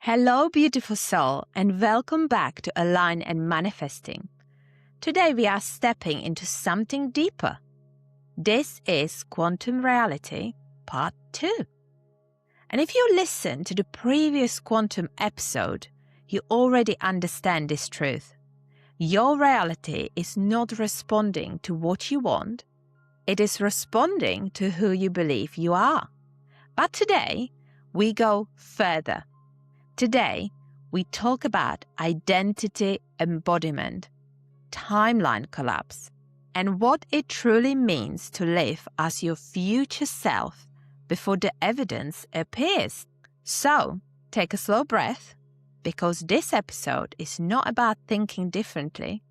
Hello, beautiful soul, and welcome back to Align and Manifesting. Today we are stepping into something deeper. This is Quantum Reality Part 2. And if you listen to the previous quantum episode, you already understand this truth. Your reality is not responding to what you want. It is responding to who you believe you are. But today, we go further. Today, we talk about identity embodiment, timeline collapse, and what it truly means to live as your future self before the evidence appears. So, take a slow breath, because this episode is not about thinking differently,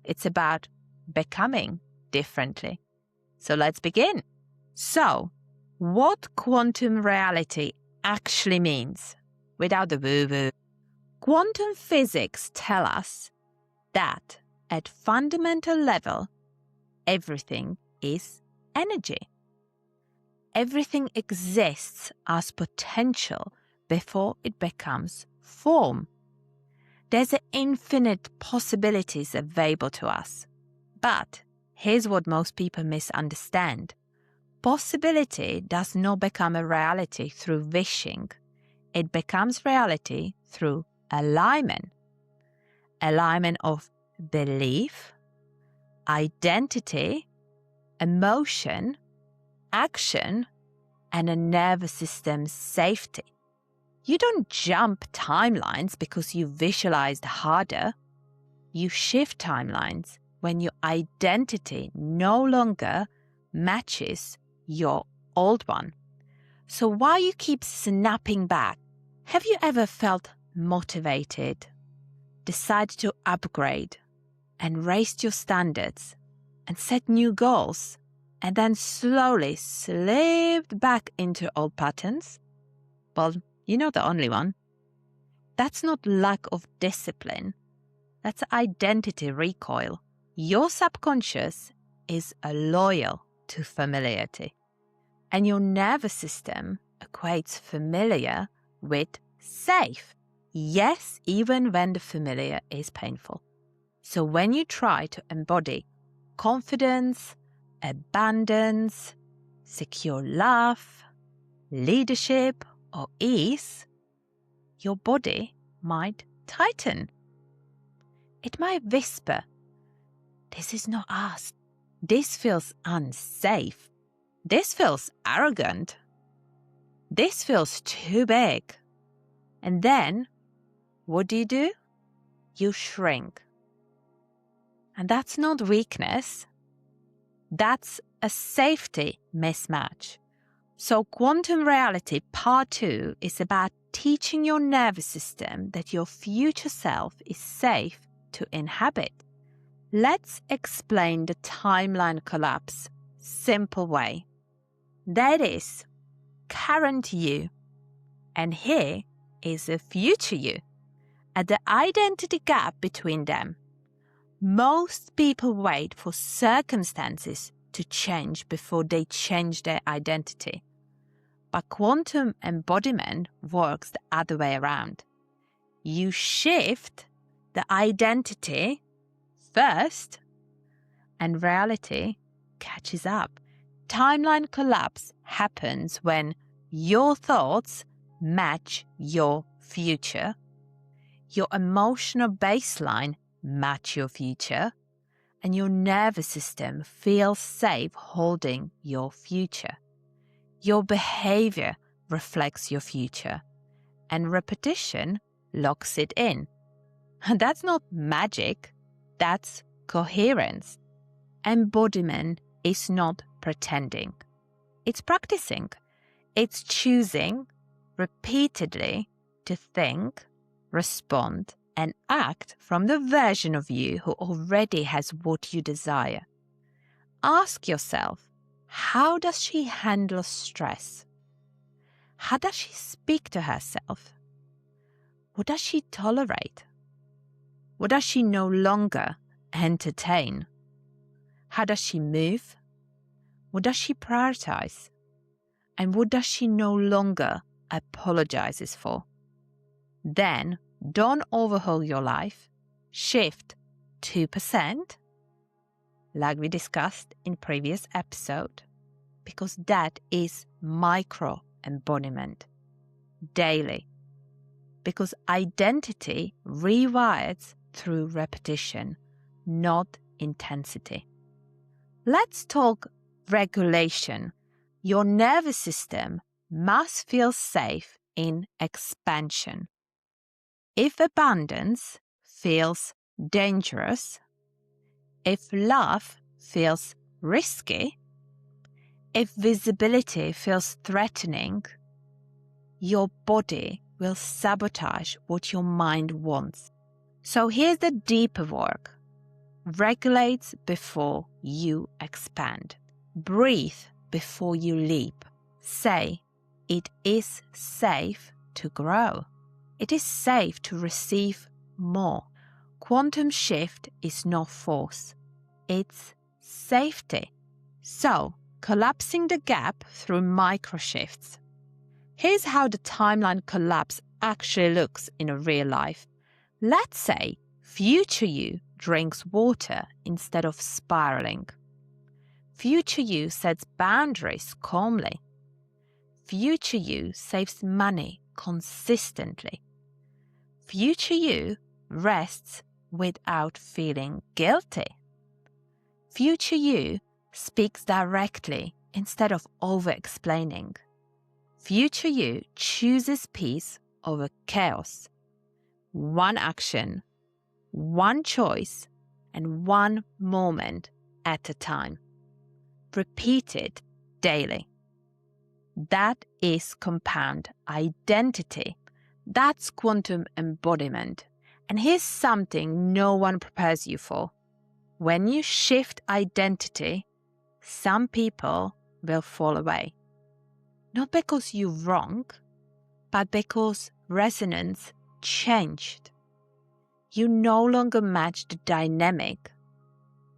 it's about becoming differently. So let's begin. So, what quantum reality actually means? Without the woo-woo. Quantum physics tell us that at fundamental level, everything is energy. Everything exists as potential before it becomes form. There's infinite possibilities available to us. But here's what most people misunderstand. Possibility does not become a reality through wishing. It becomes reality through alignment. Alignment of belief, identity, emotion, action, and a nervous system safety. You don't jump timelines because you visualized harder. You shift timelines when your identity no longer matches your old one. So while you keep snapping back, have you ever felt motivated, decided to upgrade and raised your standards and set new goals and then slowly slipped back into old patterns? Well, you're not the only one. That's not lack of discipline. That's identity recoil. Your subconscious is loyal to familiarity. And your nervous system equates familiar with safe. Yes, even when the familiar is painful. So when you try to embody confidence, abundance, secure love, leadership, or ease, your body might tighten. It might whisper, "This is not us. This feels unsafe. This feels arrogant. This feels too big." And then, what do? You shrink. And that's not weakness. That's a safety mismatch. So Quantum Reality Part 2 is about teaching your nervous system that your future self is safe to inhabit. Let's explain the timeline collapse simple way. That is current you, and here is a future you. At the identity gap between them, most people wait for circumstances to change before they change their identity. But quantum embodiment works the other way around. You shift the identity first, and reality catches up. Timeline collapse happens when your thoughts match your future, your emotional baseline match your future, and your nervous system feels safe holding your future. Your behavior reflects your future, and repetition locks it in. And that's not magic, that's coherence. Embodiment is not pretending. It's practicing. It's choosing repeatedly to think, respond, and act from the version of you who already has what you desire. Ask yourself, how does she handle stress? How does she speak to herself? What does she tolerate? What does she no longer entertain? How does she move? What does she prioritize? And what does she no longer apologizes for? Then don't overhaul your life. Shift 2%, like we discussed in previous episode, because that is micro embodiment daily. Because identity rewires through repetition, not intensity. Let's talk regulation. Your nervous system must feel safe in expansion. If abundance feels dangerous, if love feels risky, if visibility feels threatening, your body will sabotage what your mind wants. So here's the deeper work. Regulate before you expand. Breathe before you leap. Say, it is safe to grow. It is safe to receive more. Quantum shift is not force. It's safety. So, collapsing the gap through micro shifts. Here's how the timeline collapse actually looks in a real life. Let's say future you drinks water instead of spiraling. Future you sets boundaries calmly. Future you saves money consistently. Future you rests without feeling guilty. Future you speaks directly instead of over-explaining. Future you chooses peace over chaos. One action, one choice, and one moment at a time. Repeat it daily. That is compound identity. That's quantum embodiment. And here's something no one prepares you for. When you shift identity, some people will fall away. Not because you're wrong, but because resonance changed. You no longer match the dynamic,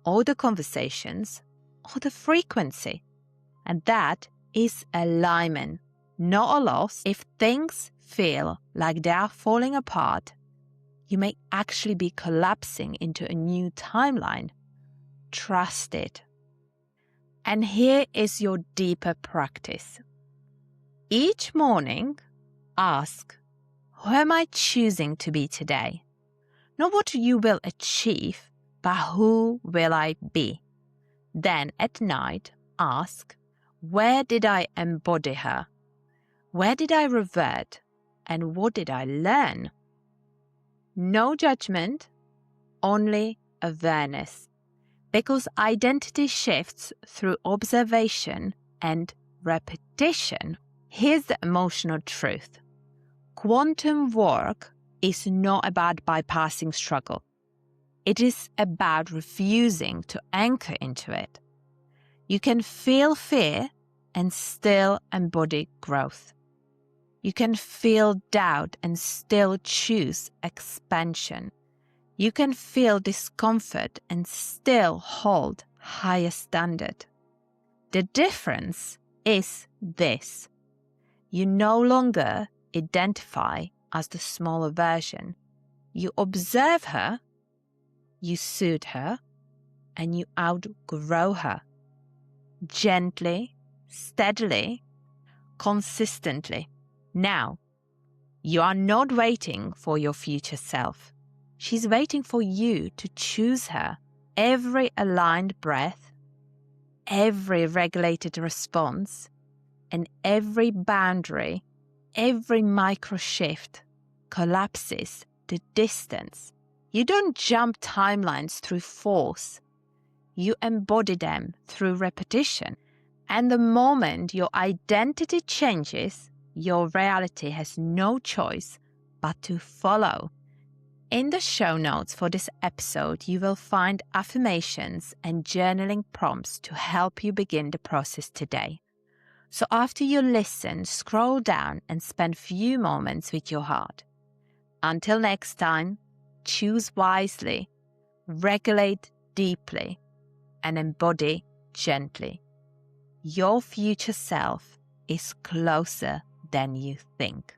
or the conversations, or the frequency. And that is alignment, not a loss. If things feel like they are falling apart, you may actually be collapsing into a new timeline. Trust it. And here is your deeper practice. Each morning, ask, who am I choosing to be today? Not what you will achieve, but who will I be? Then at night, ask, where did I embody her? Where did I revert? And what did I learn? No judgment, only awareness. Because identity shifts through observation and repetition. Here's the emotional truth. Quantum work is not about bypassing struggle. It is about refusing to anchor into it. You can feel fear and still embody growth. You can feel doubt and still choose expansion. You can feel discomfort and still hold higher standard. The difference is this. You no longer identify as the smaller version. You observe her, you soothe her, and you outgrow her. Gently, steadily, consistently. Now, you are not waiting for your future self. She's waiting for you to choose her. Every aligned breath, every regulated response, and every boundary, every micro shift collapses the distance. You don't jump timelines through force. You embody them through repetition. And the moment your identity changes, your reality has no choice but to follow. In the show notes for this episode, you will find affirmations and journaling prompts to help you begin the process today. So after you listen, scroll down and spend few moments with your heart. Until next time, choose wisely, regulate deeply, and embody gently. Your future self is closer than you think.